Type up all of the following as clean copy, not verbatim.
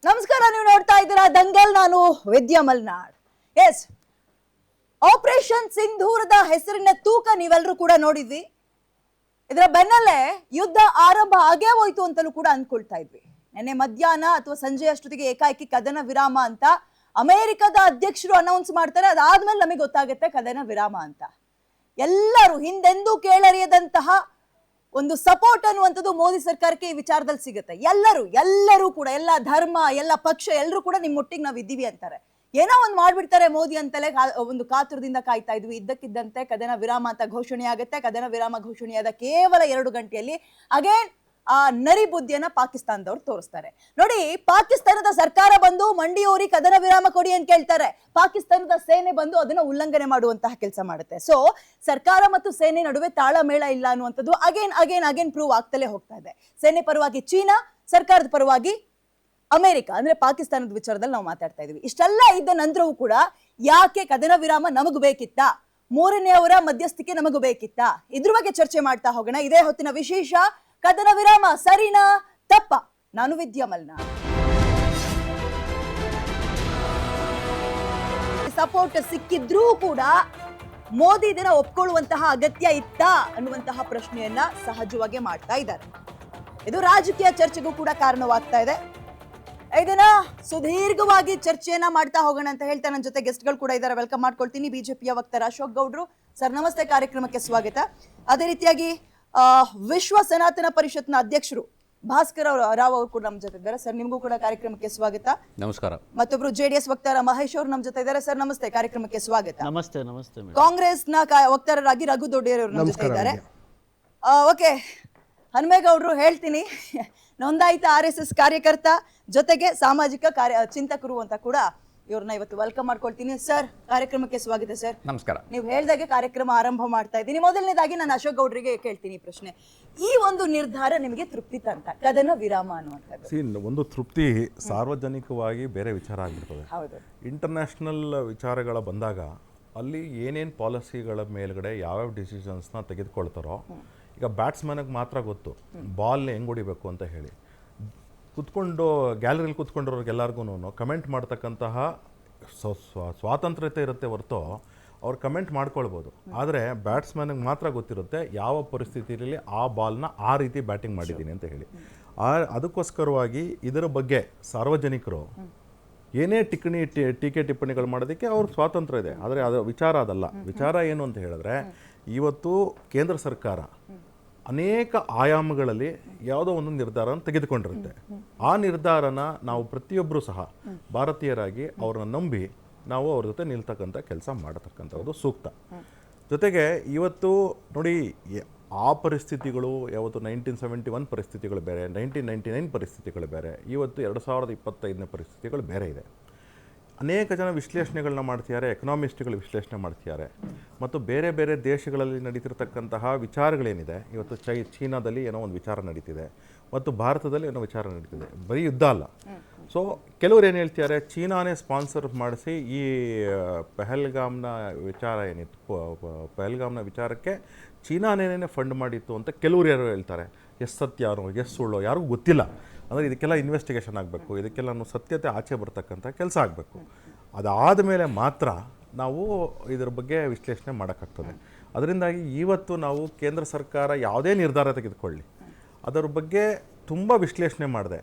ನಮಸ್ಕಾರ, ನೀವು ನೋಡ್ತಾ ಇದ್ದೀರಾ ದಂಗಲ್. ನಾನು ವಿದ್ಯಾ ಮಲ್ನಾಡ್. ಎಸ್, ಆಪರೇಷನ್ ಸಿಂಧೂರದ ಹೆಸರಿನ ತೂಕ ನೀವೆಲ್ಲರೂ ಕೂಡ ನೋಡಿದ್ವಿ. ಇದರ ಬೆನ್ನಲ್ಲೇ ಯುದ್ಧ ಆರಂಭ ಆಗೇ ಹೋಯ್ತು ಅಂತಲೂ ಕೂಡ ಅಂದ್ಕೊಳ್ತಾ ಇದ್ವಿ. ನಿನ್ನೆ ಮಧ್ಯಾಹ್ನ ಅಥವಾ ಸಂಜೆ ಅಷ್ಟೊತ್ತಿಗೆ ಏಕಾಏಕಿ ಕದನ ವಿರಾಮ ಅಂತ ಅಮೆರಿಕದ ಅಧ್ಯಕ್ಷರು ಅನೌನ್ಸ್ ಮಾಡ್ತಾರೆ. ಅದಾದ್ಮೇಲೆ ನಮಗೆ ಗೊತ್ತಾಗುತ್ತೆ ಕದನ ವಿರಾಮ ಅಂತ. ಎಲ್ಲರೂ ಹಿಂದೆಂದೂ ಕೇಳರಿಯದಂತಹ ಒಂದು ಸಪೋರ್ಟ್ ಅನ್ನುವಂಥದ್ದು ಮೋದಿ ಸರ್ಕಾರಕ್ಕೆ ಈ ವಿಚಾರದಲ್ಲಿ ಸಿಗುತ್ತೆ. ಎಲ್ಲರೂ ಕೂಡ, ಎಲ್ಲ ಧರ್ಮ, ಎಲ್ಲ ಪಕ್ಷ, ಎಲ್ಲರೂ ಕೂಡ ನಿಮ್ಮೊಟ್ಟಿಗೆ ನಾವು ಇದ್ದೀವಿ ಅಂತಾರೆ. ಏನೋ ಒಂದು ಮಾಡ್ಬಿಡ್ತಾರೆ ಮೋದಿ ಅಂತಲೇ ಒಂದು ಕಾತುರದಿಂದ ಕಾಯ್ತಾ ಇದ್ವಿ. ಇದ್ದಕ್ಕಿದ್ದಂತೆ ಕದನ ವಿರಾಮ ಅಂತ ಘೋಷಣೆ ಆಗುತ್ತೆ. ಕದನ ವಿರಾಮ ಘೋಷಣೆಯಾದ ಕೇವಲ 2 ಗಂಟೆಯಲ್ಲಿ ಅಗೇನ್ ಆ ನರಿ ಬುದ್ಧಿಯನ್ನ ಪಾಕಿಸ್ತಾನದವ್ರು ತೋರಿಸ್ತಾರೆ. ನೋಡಿ, ಪಾಕಿಸ್ತಾನದ ಸರ್ಕಾರ ಬಂದು ಮಂಡಿಯೂರಿ ಕದನ ವಿರಾಮ ಕೊಡಿ ಅಂತ ಕೇಳ್ತಾರೆ. ಪಾಕಿಸ್ತಾನದ ಸೇನೆ ಬಂದು ಅದನ್ನ ಉಲ್ಲಂಘನೆ ಮಾಡುವಂತಹ ಕೆಲಸ ಮಾಡುತ್ತೆ. ಸೊ ಸರ್ಕಾರ ಮತ್ತು ಸೇನೆ ನಡುವೆ ತಾಳಮೇಳ ಇಲ್ಲ ಅನ್ನುವಂಥದ್ದು ಅಗೇನ್ ಪ್ರೂವ್ ಆಗ್ತಲೇ ಹೋಗ್ತಾ ಇದೆ. ಸೇನೆ ಪರವಾಗಿ ಚೀನಾ, ಸರ್ಕಾರದ ಪರವಾಗಿ ಅಮೆರಿಕ, ಅಂದ್ರೆ ಪಾಕಿಸ್ತಾನದ ವಿಚಾರದಲ್ಲಿ ನಾವು ಮಾತಾಡ್ತಾ ಇದೀವಿ. ಇಷ್ಟೆಲ್ಲ ಇದ್ದ ನಂತರವೂ ಕೂಡ ಯಾಕೆ ಕದನ ವಿರಾಮ ನಮಗೂ ಬೇಕಿತ್ತಾ, ಮೂರನೆಯವರ ಮಧ್ಯಸ್ಥಿಕೆ ನಮಗೂ ಬೇಕಿತ್ತಾ, ಇದ್ರ ಬಗ್ಗೆ ಚರ್ಚೆ ಮಾಡ್ತಾ ಹೋಗೋಣ. ಇದೇ ಹೊತ್ತಿನ ವಿಶೇಷ ಕದನ ವಿರಾಮ ಸರಿನಾ ತಪ್ಪ. ನಾನು ವಿದ್ಯಾ ಮಲ್ನಾಡ್. ಸಪೋರ್ಟ್ ಸಿಕ್ಕಿದ್ರೂ ಕೂಡ ಮೋದಿ ಇದನ್ನ ಒಪ್ಕೊಳ್ಳುವಂತಹ ಅಗತ್ಯ ಇತ್ತಾ ಅನ್ನುವಂತಹ ಪ್ರಶ್ನೆಯನ್ನ ಸಹಜವಾಗಿ ಮಾಡ್ತಾ ಇದ್ದಾರೆ. ಇದು ರಾಜಕೀಯ ಚರ್ಚೆಗೂ ಕೂಡ ಕಾರಣವಾಗ್ತಾ ಇದೆ. ಇದನ್ನ ಸುದೀರ್ಘವಾಗಿ ಚರ್ಚೆಯನ್ನ ಮಾಡ್ತಾ ಹೋಗೋಣ ಅಂತ ಹೇಳ್ತಾ ನನ್ನ ಜೊತೆ ಗೆಸ್ಟ್ಗಳು ಕೂಡ ಇದ್ದಾರೆ. ವೆಲ್ಕಮ್ ಮಾಡ್ಕೊಳ್ತೀನಿ. ಬಿಜೆಪಿಯ ವಕ್ತಾರ ಅಶೋಕ್ ಗೌಡ್ರು ಸರ್, ನಮಸ್ತೆ, ಕಾರ್ಯಕ್ರಮಕ್ಕೆ ಸ್ವಾಗತ. ಅದೇ ರೀತಿಯಾಗಿ ವಿಶ್ವ ಸನಾತನ ಪರಿಷತ್ನ ಅಧ್ಯಕ್ಷರು ಭಾಸ್ಕರ್ ರಾವ್ ಅವರು ಕೂಡ ನಮ್ಮ ಜೊತೆ ಇದ್ದಾರೆ. ಸರ್, ನಿಮಗೂ ಕೂಡ ಕಾರ್ಯಕ್ರಮಕ್ಕೆ ಸ್ವಾಗತ. ನಮಸ್ಕಾರ. ಮತ್ತೊಬ್ರು ಜೆಡಿಎಸ್ ವಕ್ತಾರ ಮಹೇಶ್ ಅವರು ನಮ್ಮ ಜೊತೆ ಇದ್ದಾರೆ. ಸರ್, ನಮಸ್ತೆ, ಕಾರ್ಯಕ್ರಮಕ್ಕೆ ಸ್ವಾಗತ. ನಮಸ್ತೆ. ನಮಸ್ತೆ. ಕಾಂಗ್ರೆಸ್ನ ವಕ್ತಾರರಾಗಿ ರಘು ದೊಡ್ಡೇರ್ ಅವರು ನಮ್ಮ ಜೊತೆ ಇದ್ದಾರೆ. ಓಕೆ, ಹನುಮೇಗೌಡರು ಹೇಳ್ತೀನಿ, ನೋಂದಾಯಿತ RSS ಕಾರ್ಯಕರ್ತ, ಜೊತೆಗೆ ಸಾಮಾಜಿಕ ಚಿಂತಕರು ಅಂತ ಕೂಡ ಇವ್ರನ್ನ ಇವತ್ತು ವೆಲ್ಕಮ್ ಮಾಡ್ಕೊಳ್ತೀನಿ. ಸರ್, ಕಾರ್ಯಕ್ರಮಕ್ಕೆ ಸ್ವಾಗತ. ಸರ್, ನಮಸ್ಕಾರ. ನೀವು ಹೇಳ್ದಾಗೆ ಕಾರ್ಯಕ್ರಮ ಆರಂಭ ಮಾಡ್ತಾ ಇದ್ದೀನಿ. ಮೊದಲನೇದಾಗಿ ನಾನು ಅಶೋಕ್ ಗೌಡ್ರಿಗೆ ಕೇಳ್ತೀನಿ ಪ್ರಶ್ನೆ. ಈ ಒಂದು ನಿರ್ಧಾರ ನಿಮಗೆ ತೃಪ್ತಿ ತಂತ, ಕದನ ವಿರಾಮ ಅನ್ನುವಂಥದ್ದು? ಒಂದು ತೃಪ್ತಿ ಸಾರ್ವಜನಿಕವಾಗಿ ಬೇರೆ ವಿಚಾರ ಆಗಿರ್ತದೆ. ಹೌದು. ಇಂಟರ್ನ್ಯಾಷನಲ್ ವಿಚಾರಗಳ ಬಂದಾಗ ಅಲ್ಲಿ ಏನೇನು ಪಾಲಿಸಿಗಳ ಮೇಲ್ಗಡೆ ಯಾವ್ಯಾವ ಡಿಸಿಷನ್ಸ್ನ ತೆಗೆದುಕೊಳ್ತಾರೋ, ಈಗ ಬ್ಯಾಟ್ಸ್ಮನ್ಗೆ ಮಾತ್ರ ಗೊತ್ತು ಬಾಲ್ ಹೆಂಗೆ ಹೊಡಿಬೇಕು ಅಂತ ಹೇಳಿ. ಕುತ್ಕೊಂಡು ಗ್ಯಾಲರಿಲಿ ಕುತ್ಕೊಂಡಿರೋರಿಗೆಲ್ಲರಿಗೂ ಕಮೆಂಟ್ ಮಾಡ್ತಕ್ಕಂತಹ ಸ್ವಾತಂತ್ರ್ಯತೆ ಇರುತ್ತೆ ಹೊರತು ಅವ್ರು ಕಮೆಂಟ್ ಮಾಡ್ಕೊಳ್ಬೋದು. ಆದರೆ ಬ್ಯಾಟ್ಸ್ಮನ್ಗೆ ಮಾತ್ರ ಗೊತ್ತಿರುತ್ತೆ ಯಾವ ಪರಿಸ್ಥಿತಿಯಲ್ಲಿ ಆ ಬಾಲ್ನ ಆ ರೀತಿ ಬ್ಯಾಟಿಂಗ್ ಮಾಡಿದ್ದೀನಿ ಅಂತ ಹೇಳಿ. ಅದಕ್ಕೋಸ್ಕರವಾಗಿ ಇದರ ಬಗ್ಗೆ ಸಾರ್ವಜನಿಕರು ಏನೇ ಟೀಕೆ ಟಿಪ್ಪಣಿಗಳು ಮಾಡೋದಕ್ಕೆ ಅವ್ರ ಸ್ವಾತಂತ್ರ್ಯ ಇದೆ. ಆದರೆ ಅದು ವಿಚಾರ ಅದಲ್ಲ. ವಿಚಾರ ಏನು ಅಂತ ಹೇಳಿದ್ರೆ, ಇವತ್ತು ಕೇಂದ್ರ ಸರ್ಕಾರ ಅನೇಕ ಆಯಾಮಗಳಲ್ಲಿ ಯಾವುದೋ ಒಂದು ನಿರ್ಧಾರನ ತೆಗೆದುಕೊಂಡಿರುತ್ತೆ. ಆ ನಿರ್ಧಾರನ ನಾವು ಪ್ರತಿಯೊಬ್ಬರೂ ಸಹ ಭಾರತೀಯರಾಗಿ ಅವ್ರನ್ನ ನಂಬಿ ನಾವು ಅವ್ರ ಜೊತೆ ನಿಲ್ತಕ್ಕಂಥ ಕೆಲಸ ಮಾಡತಕ್ಕಂಥದ್ದು ಸೂಕ್ತ. ಜೊತೆಗೆ ಇವತ್ತು ನೋಡಿ, ಆ ಪರಿಸ್ಥಿತಿಗಳು ಯಾವತ್ತು 1971 ಪರಿಸ್ಥಿತಿಗಳು ಬೇರೆ, 1999 ಪರಿಸ್ಥಿತಿಗಳು ಬೇರೆ, ಇವತ್ತು 2025ನೇ ಪರಿಸ್ಥಿತಿಗಳು ಬೇರೆ ಇದೆ. ಅನೇಕ ಜನ ವಿಶ್ಲೇಷಣೆಗಳನ್ನ ಮಾಡ್ತಿದ್ದಾರೆ, ಎಕನಾಮಿಸ್ಟ್ಗಳು ವಿಶ್ಲೇಷಣೆ ಮಾಡ್ತಿದ್ದಾರೆ. ಮತ್ತು ಬೇರೆ ಬೇರೆ ದೇಶಗಳಲ್ಲಿ ನಡೀತಿರ್ತಕ್ಕಂತಹ ವಿಚಾರಗಳೇನಿದೆ, ಇವತ್ತು ಚೀನಾದಲ್ಲಿ ಏನೋ ಒಂದು ವಿಚಾರ ನಡೀತಿದೆ ಮತ್ತು ಭಾರತದಲ್ಲಿ ಏನೋ ವಿಚಾರ ನಡೀತಿದೆ. ಬರೀ ಯುದ್ಧ ಅಲ್ಲ. ಸೊ ಕೆಲವರು ಏನು ಹೇಳ್ತಿದ್ದಾರೆ, ಚೀನಾನೇ ಸ್ಪಾನ್ಸರ್ ಮಾಡಿಸಿ ಈ ಪಹಲ್ಗಾಮ್ನ ವಿಚಾರ ಏನಿತ್ತು, ಪಹಲ್ಗಾಮ್ನ ವಿಚಾರಕ್ಕೆ ಚೀನಾನೇನೇ ಫಂಡ್ ಮಾಡಿತ್ತು ಅಂತ ಕೆಲವರು ಯಾರು ಹೇಳ್ತಾರೆ. ಎಷ್ಟು ಸತ್ಯಾರೋ ಎಷ್ಟು ಸುಳ್ಳೋ ಯಾರಿಗೂ ಗೊತ್ತಿಲ್ಲ. ಅಂದರೆ ಇದಕ್ಕೆಲ್ಲ ಇನ್ವೆಸ್ಟಿಗೇಷನ್ ಆಗಬೇಕು, ಇದಕ್ಕೆಲ್ಲ ಸತ್ಯತೆ ಆಚೆ ಬರ್ತಕ್ಕಂಥ ಕೆಲಸ ಆಗಬೇಕು. ಅದಾದ ಮೇಲೆ ಮಾತ್ರ ನಾವು ಇದರ ಬಗ್ಗೆ ವಿಶ್ಲೇಷಣೆ ಮಾಡೋಕ್ಕಾಗ್ತದೆ. ಅದರಿಂದಾಗಿ ಇವತ್ತು ನಾವು ಕೇಂದ್ರ ಸರ್ಕಾರ ಯಾವುದೇ ನಿರ್ಧಾರ ತೆಗೆದುಕೊಳ್ಳಿ, ಅದರ ಬಗ್ಗೆ ತುಂಬ ವಿಶ್ಲೇಷಣೆ ಮಾಡಿದೆ.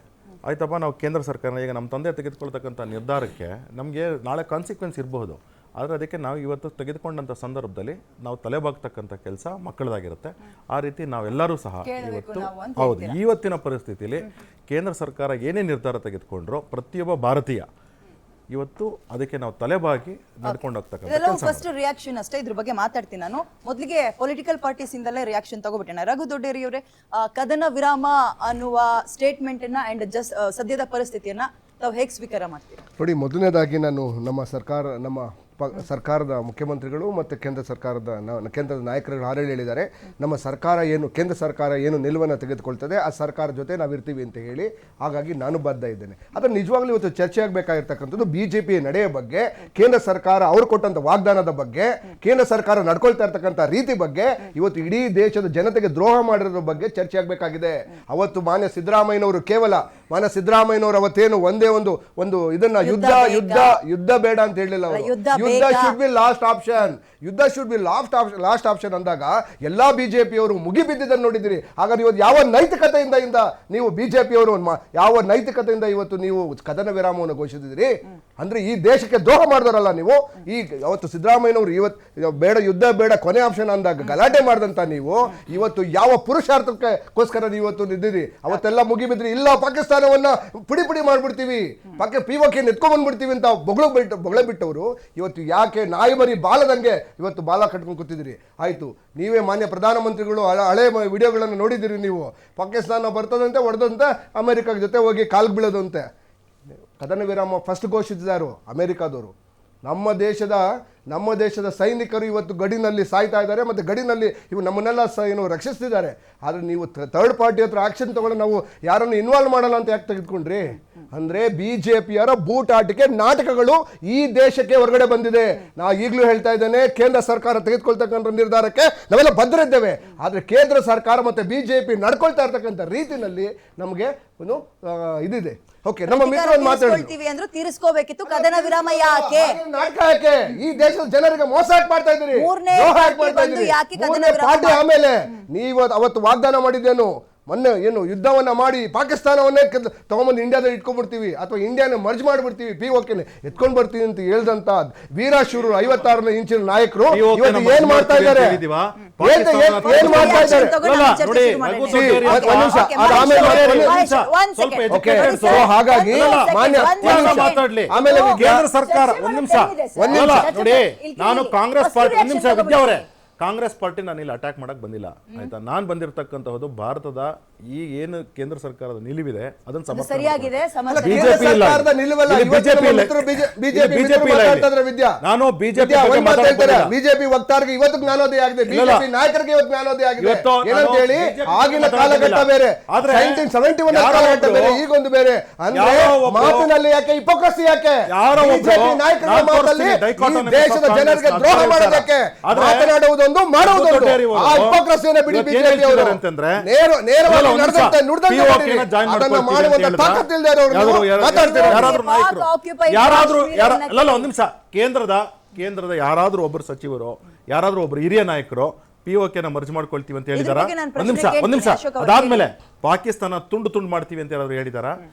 ಆಯ್ತಪ್ಪ, ನಾವು ಕೇಂದ್ರ ಸರ್ಕಾರ ಈಗ ನಮ್ಮ ತಂದೆ ತೆಗೆದುಕೊಳ್ತಕ್ಕಂಥ ನಿರ್ಧಾರಕ್ಕೆ ನಮಗೆ ನಾಳೆ ಕಾನ್ಸಿಕ್ವೆನ್ಸ್ ಇರಬಹುದು. ಆದರೆ ಅದಕ್ಕೆ ನಾವು ಇವತ್ತು ತೆಗೆದುಕೊಂಡಂಥ ಸಂದರ್ಭದಲ್ಲಿ ನಾವು ತಲೆಬಾಗ್ತಕ್ಕಂಥ ಕೆಲಸ ಮಕ್ಕಳದಾಗಿರುತ್ತೆ. ಆ ರೀತಿ ನಾವೆಲ್ಲರೂ ಸಹ ಇವತ್ತು ಹೌದು, ಇವತ್ತಿನ ಪರಿಸ್ಥಿತಿಯಲ್ಲಿ ಕೇಂದ್ರ ಸರ್ಕಾರ ಏನೇ ನಿರ್ಧಾರ ತೆಗೆದುಕೊಂಡ್ರೋ ಪ್ರತಿಯೊಬ್ಬ ಭಾರತೀಯ ಇವತ್ತು ಅದಕ್ಕೆ ನಾವು ತಲೆಬಾಗಿ ನಡ್ಕೊಂಡು ಹೋಗ್ತಕ್ಕಂಥ ಫಸ್ಟ್ ರಿಯಾಕ್ಷನ್ ಅಷ್ಟೇ. ಇದ್ರ ಬಗ್ಗೆ ಮಾತಾಡ್ತೀನಿ ನಾನು. ಮೊದಲಿಗೆ ಪೊಲಿಟಿಕಲ್ ಪಾರ್ಟೀಸ್ ಇಂದಲೇ ರಿಯಾಕ್ಷನ್ ತಗೋಬಿಟ್ಟೆ. ರಘು ದೊಡ್ಡೇರಿ ಅವರೇ, ಕದನ ವಿರಾಮ ಅನ್ನುವ ಸ್ಟೇಟ್ಮೆಂಟ್ ಅನ್ನ ಅಂಡ್ ಸದ್ಯದ ಪರಿಸ್ಥಿತಿಯನ್ನ ತಾವು ಹೇಗೆ ಸ್ವೀಕಾರ ಮಾಡ್ತೀರಾ? ನೋಡಿ, ಮೊದಲನೇದಾಗಿ ನಾನು ನಮ್ಮ ಸರ್ಕಾರದ ಮುಖ್ಯಮಂತ್ರಿಗಳು ಮತ್ತು ಕೇಂದ್ರದ ನಾಯಕರುಗಳು ಆರೇಳಿ ಹೇಳಿದ್ದಾರೆ, ನಮ್ಮ ಸರ್ಕಾರ ಏನು ಕೇಂದ್ರ ಸರ್ಕಾರ ಏನು ನಿಲುವನ್ನು ತೆಗೆದುಕೊಳ್ತದೆ ಆ ಸರ್ಕಾರ ಜೊತೆ ನಾವಿರ್ತೀವಿ ಅಂತ ಹೇಳಿ. ಹಾಗಾಗಿ ನಾನು ಬದ್ಧ ಇದ್ದೇನೆ. ಆದರೆ ನಿಜವಾಗ್ಲೂ ಇವತ್ತು ಚರ್ಚೆ ಆಗಬೇಕಾಗಿರ್ತಕ್ಕಂಥದ್ದು BJP ನಡೆಯ ಬಗ್ಗೆ, ಕೇಂದ್ರ ಸರ್ಕಾರ ಅವರು ಕೊಟ್ಟಂಥ ವಾಗ್ದಾನದ ಬಗ್ಗೆ, ಕೇಂದ್ರ ಸರ್ಕಾರ ನಡ್ಕೊಳ್ತಾ ಇರ್ತಕ್ಕಂಥ ರೀತಿ ಬಗ್ಗೆ, ಇವತ್ತು ಇಡೀ ದೇಶದ ಜನತೆಗೆ ದ್ರೋಹ ಮಾಡಿರೋದ್ರ ಬಗ್ಗೆ ಚರ್ಚೆ ಆಗಬೇಕಾಗಿದೆ. ಅವತ್ತು ಮಾನ್ಯ ಸಿದ್ದರಾಮಯ್ಯನವರು ಮಾನ್ಯ ಸಿದ್ದರಾಮಯ್ಯನವರು ಅವತ್ತೇನು ಒಂದೇ ಒಂದು ಇದನ್ನ ಯುದ್ಧ ಬೇಡ ಅಂತ ಹೇಳಲಿಲ್ಲ ಅವರು. ಯುದ್ಧ ಶುಡ್ ಬಿ ಲಾಸ್ಟ್ ಆಪ್ಷನ್, ಯುದ್ಧ ಶುಡ್ ಬಿ ಲಾಸ್ಟ್ ಆಪ್ಷನ್ ಅಂದಾಗ ಎಲ್ಲಾ ಬಿಜೆಪಿಯವರು ಮುಗಿಬಿದ್ದಿದ್ದನ್ನು ನೋಡಿದಿರಿ. ಹಾಗಾದ್ರೆ ಇವತ್ತು ಯಾವ ನೈತಿಕತೆಯಿಂದ ನೀವು ಬಿಜೆಪಿಯವರು ಯಾವ ನೈತಿಕತೆಯಿಂದ ಇವತ್ತು ನೀವು ಕದನ ವಿರಾಮವನ್ನು ಘೋಷಿಸಿದಿರಿ? ಅಂದ್ರೆ ಈ ದೇಶಕ್ಕೆ ದ್ರೋಹ ಮಾಡಿದರಲ್ಲ ನೀವು. ಅವತ್ತು ಸಿದ್ದರಾಮಯ್ಯನವರು ಇವತ್ತು ಯುದ್ಧ ಬೇಡ ಕೊನೆ ಆಪ್ಷನ್ ಅಂದಾಗ ಗಲಾಟೆ ಮಾಡಿದಂತ ನೀವು ಇವತ್ತು ಯಾವ ಪುರುಷಾರ್ಥಕ್ಕೋಸ್ಕರ ನೀವು ಇವತ್ತು ನಿದ್ದಿರಿ? ಅವತ್ತೆಲ್ಲ ಮುಗಿಬಿದ್ರಿ. ಇಲ್ಲ ಪಾಕಿಸ್ತಾನವನ್ನ ಪುಡಿ ಮಾಡ್ಬಿಡ್ತೀವಿ, POK ಎತ್ಕೊಂಡ್ ಬಂದ್ಬಿಡ್ತೀವಿ ಅಂತ ಬೊಗಳೆ ಬಿಟ್ಟವರು ಇವತ್ತು ಯಾಕೆ ನಾಯಿ ಮರಿ ಬಾಲದಂಗೆ ಇವತ್ತು ಬಾಲ ಕಟ್ಕೊಂಡು ಕೂತಿದ್ದೀರಿ? ಆಯ್ತು, ನೀವೇ ಮಾನ್ಯ ಪ್ರಧಾನಮಂತ್ರಿಗಳು ಹಳೆ ವಿಡಿಯೋಗಳನ್ನು ನೋಡಿದ್ದೀರಿ ನೀವು. ಪಾಕಿಸ್ತಾನ ಬರ್ತದಂತೆ, ಹೊಡೆದಂತೆ ಅಮೆರಿಕ ಜೊತೆ ಹೋಗಿ ಕಾಲ್ಗೆ ಬೀಳೋದಂತೆ. ಕದನ ವಿರಾಮ ಫಸ್ಟ್ ಘೋಷಿಸಿದಾರು ಅಮೆರಿಕಾದವರು. ನಮ್ಮ ದೇಶದ ಸೈನಿಕರು ಇವತ್ತು ಗಡಿನಲ್ಲಿ ಸಾಯ್ತಾ ಇದ್ದಾರೆ, ಮತ್ತು ಗಡಿನಲ್ಲಿ ನಮ್ಮನ್ನೆಲ್ಲ ರಕ್ಷಿಸ್ತಿದ್ದಾರೆ. ಆದರೆ ನೀವು ಥರ್ಡ್ ಪಾರ್ಟಿ ಹತ್ರ ಆಕ್ಷನ್ ತಗೊಂಡು ನಾವು ಯಾರನ್ನು ಇನ್ವಾಲ್ವ್ ಮಾಡಲ್ಲ ಅಂತ ಯಾಕೆ ತೆಗೆದುಕೊಂಡ್ರಿ? ಅಂದರೆ BJPಯರ ಬೂಟಾಟಿಕೆ ನಾಟಕಗಳು ಈ ದೇಶಕ್ಕೆ ಹೊರಗಡೆ ಬಂದಿದೆ. ನಾ ಈಗಲೂ ಹೇಳ್ತಾ ಇದ್ದೇನೆ, ಕೇಂದ್ರ ಸರ್ಕಾರ ತೆಗೆದುಕೊಳ್ತಕ್ಕಂಥ ನಿರ್ಧಾರಕ್ಕೆ ನಾವೆಲ್ಲ ಬದ್ಧರಿದ್ದೇವೆ. ಆದರೆ ಕೇಂದ್ರ ಸರ್ಕಾರ ಮತ್ತು BJP ನಡ್ಕೊಳ್ತಾ ಇರ್ತಕ್ಕಂಥ ರೀತಿಯಲ್ಲಿ ನಮಗೆ ಒಂದು ಇದಿದೆ. ಓಕೆ, ನಮ್ಮ ಮಿತ್ರರು ಮಾತಾಡ್ತೀವಿ ಅಂದ್ರೆ ತೀರಿಸ್ಕೋಬೇಕಿತ್ತು. ಕದನ ವಿರಾಮ ಯಾಕೆ? ನಾಟಕ ಯಾಕೆ? ಈ ದೇಶದ ಜನರಿಗೆ ಮೋಸ ಮಾಡ್ತಾ ಇದ್ದೀರಿ. ಪಾರ್ಟಿ ಆಮೇಲೆ ನೀವು ಅವತ್ತು ವಾಗ್ದಾನ ಮಾಡಿದ್ದೇನು? ಮೊನ್ನೆ ಏನು ಯುದ್ಧವನ್ನ ಮಾಡಿ ಪಾಕಿಸ್ತಾನವನ್ನೇ ತಗೊಂಬಂದು ಇಂಡಿಯಾದಲ್ಲಿ ಇಟ್ಕೊಂಡ್ಬಿಡ್ತೀವಿ, ಅಥವಾ ಇಂಡಿಯಾನ ಮರ್ಜ್ ಮಾಡ್ಬಿಡ್ತೀವಿ, POK ಎತ್ಕೊಂಡ್ ಬರ್ತೀವಿ ಅಂತ ಹೇಳ್ದಂತ ವೀರಶೂರರು 56 ಇಂಚಿನ ನಾಯಕರು ಇವತ್ತು ಏನ್ ಮಾಡ್ತಾ ಇದ್ದಾರೆ? ಏನ್ ಮಾಡ್ತಾ ಇದ್ದಾರೆ? ಹಾಗಾಗಿ ಆಮೇಲೆ ಕೇಂದ್ರ ಸರ್ಕಾರ ಒಂದ್ ನಿಮಿಷ ನೋಡಿ, ನಾನು ಕಾಂಗ್ರೆಸ್ ಪಾರ್ಟಿ ಕಾಂಗ್ರೆಸ್ ಪಾರ್ಟಿ ನಾನು ಇಲ್ಲಿ ಅಟ್ಯಾಕ್ ಮಾಡಕ್ ಬಂದಿಲ್ಲ, ಆಯ್ತಾ? ನಾನು ಬಂದಿರತಕ್ಕಂತಹದ್ದು ಭಾರತದ ಈ ಏನು ಕೇಂದ್ರ ಸರ್ಕಾರದ ನಿಲುವಿದೆ ಅದನ್ನ ಸರಿಯಾಗಿದೆ. ನಾನು ಬಿಜೆಪಿ ವಕ್ತಾರರಿಗೆ ಇವತ್ತು ಜ್ಞಾನೋದಯ ಆಗಿದೆ, ಬಿಜೆಪಿ ನಾಯಕರಿಗೆ ಇವತ್ತು ಜ್ಞಾನೋದಯ ಆಗಿದೆ. ಏನಂತ ಹೇಳಿ ಆಗಿನ ಕಾಲಘಟ್ಟ ಬೇರೆ, 1971 ಕಾಲಘಟ್ಟ ಬೇರೆ, ಈಗೊಂದು ಬೇರೆ. ಅಂದ್ರೆ ಮಾತಿನಲ್ಲಿ ಯಾಕೆ ಹಿಪೋಕ್ರಸಿ? ಯಾಕೆ ಬಿಜೆಪಿ ನಾಯಕರ ಮಾತಲ್ಲಿ ದೇಶದ ಜನರಿಗೆ ದ್ರೋಹ ಮಾಡೋದಕ್ಕೆ ಮಾತನಾಡುವುದೊಂದು ಮಾಡುವುದೊಂದು ಆ ಹಿಪೋಕ್ರಸಿಯನ್ನು ಬಿಡಿ. ಬಿಜೆಪಿ ಅವರು ನೇರವಾಗಿ ಕೇಂದ್ರದ ಯಾರಾದ್ರೂ ಒಬ್ಬರು ಸಚಿವರು, ಯಾರಾದ್ರೂ ಒಬ್ರು ಹಿರಿಯ ನಾಯಕರು POKನ ಮರ್ಜ್ ಮಾಡ್ಕೊಳ್ತೀವಿ ಅಂತ ಹೇಳಿದಾರ? ಒಂದ್ ನಿಮಿಷ ಅದಾದ್ಮೇಲೆ ಪಾಕಿಸ್ತಾನ ತುಂಡು ಮಾಡ್ತೀವಿ ಅಂತ ಯಾರಾದ್ರೂ ಹೇಳಿದಾರ?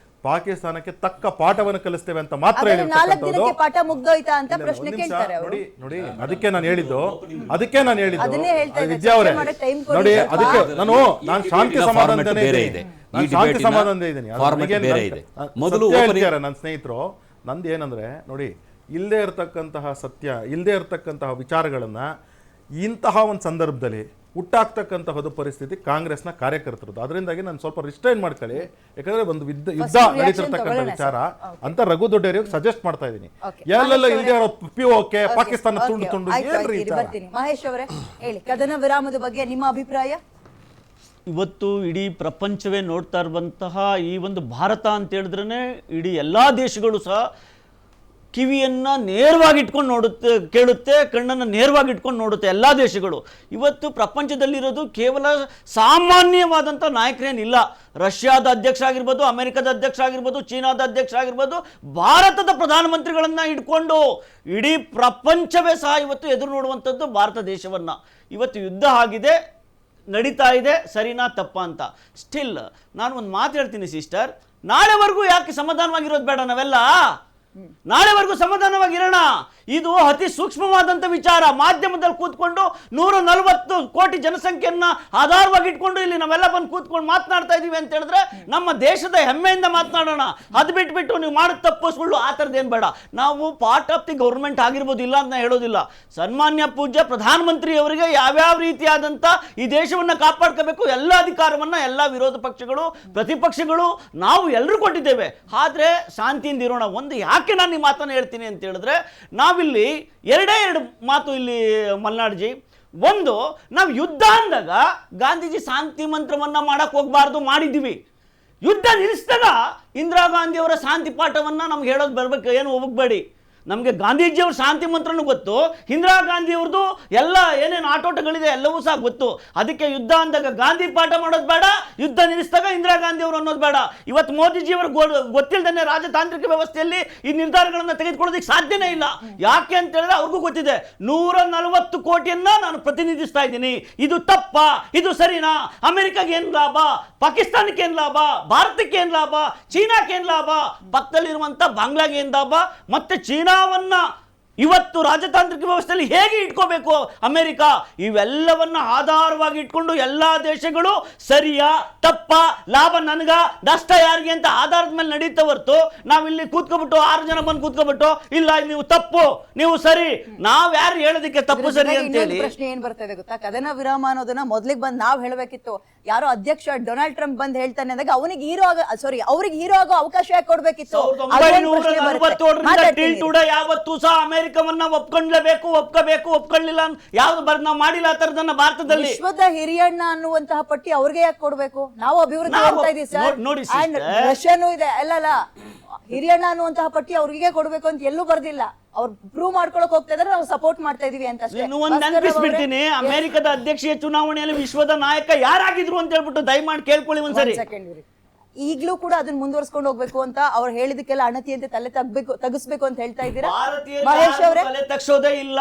ಪಾಕಿಸ್ತಾನಕ್ಕೆ ತಕ್ಕ ಪಾಠವನ್ನು ಕಲಿಸ್ತೇವೆ ಅಂತ ಮಾತ್ರ ನೋಡಿ. ಅದಕ್ಕೆ ನಾನು ಹೇಳಿದ್ದು ವಿದ್ಯಾ ಅವರೇ ನೋಡಿ, ಅದಕ್ಕೆ ನಾನು ಶಾಂತಿ ಸಮಾಧಾನದಿಂದ ಇದ್ದೀನಿ. ನನ್ನ ಸ್ನೇಹಿತರು, ನಂದು ಏನಂದ್ರೆ ನೋಡಿ, ಇಲ್ಲದೆ ಇರತಕ್ಕಂತಹ ಸತ್ಯ, ಇಲ್ಲದೆ ಇರತಕ್ಕಂತಹ ವಿಚಾರಗಳನ್ನ ಇಂತಹ ಒಂದು ಸಂದರ್ಭದಲ್ಲಿ ಹುಟ್ಟಾಕ್ತಕ್ಕಂತಹದ್ದು ಪರಿಸ್ಥಿತಿ ಕಾಂಗ್ರೆಸ್ನ ಕಾರ್ಯಕರ್ತರದ್ದು. ಅದರಿಂದಾಗಿ ನಾನು ಸ್ವಲ್ಪ ರಿಸ್ಟ್ರೈನ್ ಮಾಡ್ಕೊಳ್ಳಿ, ಯಾಕಂದ್ರೆ ಒಂದು ಯುದ್ಧ ನಡೀತಿರ್ತಕ್ಕಂಥ ವಿಚಾರ ಅಂತ ರಘು ದೊಡ್ಡೇರಿಗೆ ಸಜೆಸ್ಟ್ ಮಾಡ್ತಾ ಇದ್ದೀನಿ. ಎಲ್ಲೆಲ್ಲ ಇಲ್ಲದೆ ಇರೋ POK ಪಾಕಿಸ್ತಾನ ತುಂಡು ಮಹೇಶ್ ಅವರೇ ಹೇಳಿ, ಕದನ ವಿರಾಮದ ಬಗ್ಗೆ ನಿಮ್ಮ ಅಭಿಪ್ರಾಯ? ಇವತ್ತು ಇಡೀ ಪ್ರಪಂಚವೇ ನೋಡ್ತಾ ಇರುವಂತಹ ಈ ಒಂದು ಭಾರತ ಅಂತ ಹೇಳಿದ್ರೆ ಇಡೀ ಎಲ್ಲ ದೇಶಗಳು ಸಹ ಕಿವಿಯನ್ನು ನೇರವಾಗಿ ಇಟ್ಕೊಂಡು ಕೇಳುತ್ತೆ, ಕಣ್ಣನ್ನು ನೇರವಾಗಿ ಇಟ್ಕೊಂಡು ನೋಡುತ್ತೆ ಎಲ್ಲ ದೇಶಗಳು. ಇವತ್ತು ಪ್ರಪಂಚದಲ್ಲಿರೋದು ಕೇವಲ ಸಾಮಾನ್ಯವಾದಂಥ ನಾಯಕರೇನಿಲ್ಲ. ರಷ್ಯಾದ ಅಧ್ಯಕ್ಷ ಆಗಿರ್ಬೋದು, ಅಮೆರಿಕದ ಅಧ್ಯಕ್ಷ ಆಗಿರ್ಬೋದು, ಚೀನಾದ ಅಧ್ಯಕ್ಷ ಆಗಿರ್ಬೋದು, ಭಾರತದ ಪ್ರಧಾನಮಂತ್ರಿಗಳನ್ನು ಇಟ್ಕೊಂಡು ಇಡೀ ಪ್ರಪಂಚವೇ ಸಹ ಇವತ್ತು ಎದುರು ನೋಡುವಂಥದ್ದು ಭಾರತ ದೇಶವನ್ನು. ಇವತ್ತು ಯುದ್ಧ ಆಗಿದೆ, ನಡೀತಾ ಇದೆ, ಸರಿನಾ ತಪ್ಪ ಅಂತ. ಸ್ಟಿಲ್ ನಾನು ಒಂದು ಮಾತು ಹೇಳ್ತೀನಿ ಸಿಸ್ಟರ್, ನಾಳೆವರೆಗೂ ಯಾಕೆ ಸಮಾಧಾನವಾಗಿರೋದು ಬೇಡ? ನಾವೆಲ್ಲ ನಾಳೆವರೆಗೂ ಸಮಾಧಾನವಾಗಿರೋಣ. ಇದು ಅತಿ ಸೂಕ್ಷ್ಮವಾದಂಥ ವಿಚಾರ. ಮಾಧ್ಯಮದಲ್ಲಿ ಕೂತ್ಕೊಂಡು 140 ಕೋಟಿ ಜನಸಂಖ್ಯೆಯನ್ನ ಆಧಾರವಾಗಿ ಇಟ್ಕೊಂಡು ಇಲ್ಲಿ ನಾವೆಲ್ಲ ಬಂದು ಕೂತ್ಕೊಂಡು ಮಾತನಾಡ್ತಾ ಇದೀವಿ ಅಂತ ಹೇಳಿದ್ರೆ ನಮ್ಮ ದೇಶದ ಹೆಮ್ಮೆಯಿಂದ ಮಾತನಾಡೋಣ. ಅದು ಬಿಟ್ಬಿಟ್ಟು ನೀವು ಮಾಡೋದು ತಪ್ಪು ಸುಳ್ಳು ಆ ಥರದ್ದೇನು ಬೇಡ. ನಾವು ಪಾರ್ಟ್ ಆಫ್ ದಿ ಗೌರ್ಮೆಂಟ್ ಆಗಿರ್ಬೋದು, ಇಲ್ಲ ಅಂತ ಹೇಳೋದಿಲ್ಲ. ಸನ್ಮಾನ್ಯ ಪೂಜ್ಯ ಪ್ರಧಾನಮಂತ್ರಿಯವರಿಗೆ ಯಾವ್ಯಾವ ರೀತಿಯಾದಂಥ ಈ ದೇಶವನ್ನು ಕಾಪಾಡ್ಕೋಬೇಕು ಎಲ್ಲ ಅಧಿಕಾರವನ್ನು ಎಲ್ಲ ವಿರೋಧ ಪಕ್ಷಗಳು, ಪ್ರತಿಪಕ್ಷಗಳು, ನಾವು ಎಲ್ಲರೂ ಕೊಟ್ಟಿದ್ದೇವೆ. ಆದರೆ ಶಾಂತಿಯಿಂದ ಇರೋಣ. ಒಂದು ಯಾಕೆ ಯಾಕೆ ನಾನು ಈ ಮಾತನ್ನು ಹೇಳ್ತೀನಿ ಅಂತ ಹೇಳಿದ್ರೆ, ನಾವಿಲ್ಲಿ ಎರಡು ಮಾತು ಇಲ್ಲಿ ಮಲ್ನಾಡ್ಜಿ. ಒಂದು, ನಾವು ಯುದ್ಧ ಅಂದಾಗ ಗಾಂಧೀಜಿ ಶಾಂತಿ ಮಂತ್ರವನ್ನ ಮಾಡಕ್ ಹೋಗ್ಬಾರ್ದು, ಮಾಡಿದ್ದೀವಿ. ಯುದ್ಧ ನಿಲ್ಲಿಸಿದಾಗ ಇಂದಿರಾ ಗಾಂಧಿಯವರ ಶಾಂತಿ ಪಾಠವನ್ನ ನಮ್ಗೆ ಹೇಳೋದು ಬರ್ಬೇಕು, ಏನು ಹೋಗ್ಬೇಡಿ. ನಮಗೆ ಗಾಂಧೀಜಿಯವ್ರ ಶಾಂತಿ ಮಂತ್ರನೂ ಗೊತ್ತು, ಇಂದಿರಾ ಗಾಂಧಿಯವ್ರದ್ದು ಎಲ್ಲ ಏನೇನು ಆಟೋಟಗಳಿದೆ ಎಲ್ಲವೂ ಸಹ ಗೊತ್ತು. ಅದಕ್ಕೆ ಯುದ್ಧ ಅಂದಾಗ ಗಾಂಧಿ ಪಾಠ ಮಾಡೋದು ಬೇಡ, ಯುದ್ಧ ನಿಲ್ಲಿಸಿದಾಗ ಇಂದಿರಾ ಗಾಂಧಿಯವರು ಅನ್ನೋದು ಬೇಡ. ಇವತ್ತು ಮೋದಿಜಿಯವರು ಗೊತ್ತಿಲ್ಲದೇ ರಾಜತಾಂತ್ರಿಕ ವ್ಯವಸ್ಥೆಯಲ್ಲಿ ಈ ನಿರ್ಧಾರಗಳನ್ನು ತೆಗೆದುಕೊಳ್ಳೋದಕ್ಕೆ ಸಾಧ್ಯನೇ ಇಲ್ಲ. ಯಾಕೆ ಅಂತ ಹೇಳಿದ್ರೆ ಅವ್ರಿಗೂ ಗೊತ್ತಿದೆ, 140 ಕೋಟಿಯನ್ನ ನಾನು ಪ್ರತಿನಿಧಿಸ್ತಾ ಇದ್ದೀನಿ, ಇದು ತಪ್ಪ, ಇದು ಸರಿನಾ, ಅಮೆರಿಕಾಗೆ ಏನು ಲಾಭ, ಪಾಕಿಸ್ತಾನಕ್ಕೆ ಏನು ಲಾಭ, ಭಾರತಕ್ಕೆ ಏನು ಲಾಭ, ಚೀನಾಕ್ಕೆ ಏನು ಲಾಭ, ಪಕ್ಕದಲ್ಲಿರುವಂತ ಬಾಂಗ್ಲಾಗೆ ಏನು ಲಾಭ, ಮತ್ತೆ ಚೀನಾವನ್ನ ಇವತ್ತು ರಾಜತಾಂತ್ರಿಕ ವ್ಯವಸ್ಥೆಯಲ್ಲಿ ಹೇಗೆ ಇಟ್ಕೋಬೇಕು ಅಮೆರಿಕ, ಇವೆಲ್ಲವನ್ನ ಆಧಾರವಾಗಿ ಇಟ್ಕೊಂಡು ಎಲ್ಲಾ ದೇಶಗಳು ಸರಿಯಾ ತಪ್ಪ, ಲಾಭ ನನಗ ನಷ್ಟ ಯಾರಿಗೆ ಅಂತ ಆಧಾರದ ಮೇಲೆ ನಡೀತಾ ಹೊರತು ನಾವಿಲ್ಲಿ ಕೂತ್ಕೊಬಿಟ್ಟು 6 ಜನ ಬಂದು ಕೂತ್ಕೊಬಿಟ್ಟು ಇಲ್ಲ ನೀವು ತಪ್ಪು ನೀವು ಸರಿ, ನಾವ್ ಯಾರು ಹೇಳೋದಕ್ಕೆ ತಪ್ಪು ಸರಿ ಅಂತ ಹೇಳಿ. ಪ್ರಶ್ನೆ ಏನ್ ಬರ್ತಾ ಇದೆ ಗೊತ್ತಾ, ಕದನ ವಿರಾಮ ಅನ್ನೋದನ್ನ ಮೊದ್ಲಿಗೆ ಬಂದು ನಾವ್ ಹೇಳಬೇಕಿತ್ತು. ಯಾರೋ ಅಧ್ಯಕ್ಷ ಡೊನಾಲ್ಡ್ ಟ್ರಂಪ್ ಬಂದ್ ಹೇಳ್ತಾನೆ ಅಂದಾಗ ಅವ್ರಿಗೆ ಹೀರೋ ಆಗೋ ಅವಕಾಶ ಯಾಕೆ ಕೊಡ್ಬೇಕಿತ್ತು? 1947 ಯಾವತ್ತೂ ಸಹ ಅಮೆರಿಕವನ್ನ ಒಪ್ಕೊಳ್ಳಿಲ್ಲ, ಯಾವ್ದು ನಾವು ಮಾಡಿಲ್ಲ ಆ ತರದನ್ನ ಭಾರತದಲ್ಲಿ. ವಿಶ್ವದ ಹಿರಿಯಣ್ಣ ಅನ್ನುವಂತಹ ಪಟ್ಟಿ ಅವ್ರಿಗೆ ಯಾಕೆ ಕೊಡ್ಬೇಕು? ನಾವು ಅಭಿವೃದ್ಧಿ ಮಾಡ್ತಾ ಇದೀವಿ ಸರ್, ನೋಡಿ ರಷ್ಯಾನು ಇದೆ, ಅಲ್ಲಲ್ಲ ಹಿರಿಯಣ್ಣ ಅನ್ನುವಂತಹ ಪಟ್ಟಿ ಅವ್ರಿಗೆ ಕೊಡ್ಬೇಕು ಅಂತ ಎಲ್ಲೂ ಬರ್ದಿಲ್ಲ. ಅವ್ರು ಪ್ರೂವ್ ಮಾಡ್ಕೊಳಕ್ ಹೋಗ್ತಾ ಇದಾರೆ, ನಾವು ಸಪೋರ್ಟ್ ಮಾಡ್ತಾ ಇದೀವಿ ಅಂತ ಅಷ್ಟೇ. ಒಂದು ನೆನಪಿಸ್ಬಿಡ್ತೀನಿ, ಅಮೆರಿಕದ ಅಧ್ಯಕ್ಷೀಯ ಚುನಾವಣೆಯಲ್ಲಿ ವಿಶ್ವದ ನಾಯಕ ಯಾರಾಗಿದ್ರು ಅಂತ ಹೇಳ್ಬಿಟ್ಟು ದಯಮಾಡಿ ಕೇಳ್ಕೊಳ್ಳಿ ಒಂದ್ಸರಿ. ಈಗ್ಲೂ ಕೂಡ ಅದನ್ನ ಮುಂದುವರ್ಸ್ಕೊಂಡು ಹೋಗ್ಬೇಕು ಅಂತ ಅವ್ರು ಹೇಳಿದಕ್ಕೆಲ್ಲ ಅಣತಿಯಂತೆ ತಲೆ ತಗ್ಗಿಸ್ಬೇಕು ಅಂತ ಹೇಳ್ತಾ ಇದ್ದೀರಾ ಮಹೇಶ್ ಅವರೇ? ತಲೆ ತಗ್ಸೋದೇ ಇಲ್ಲ,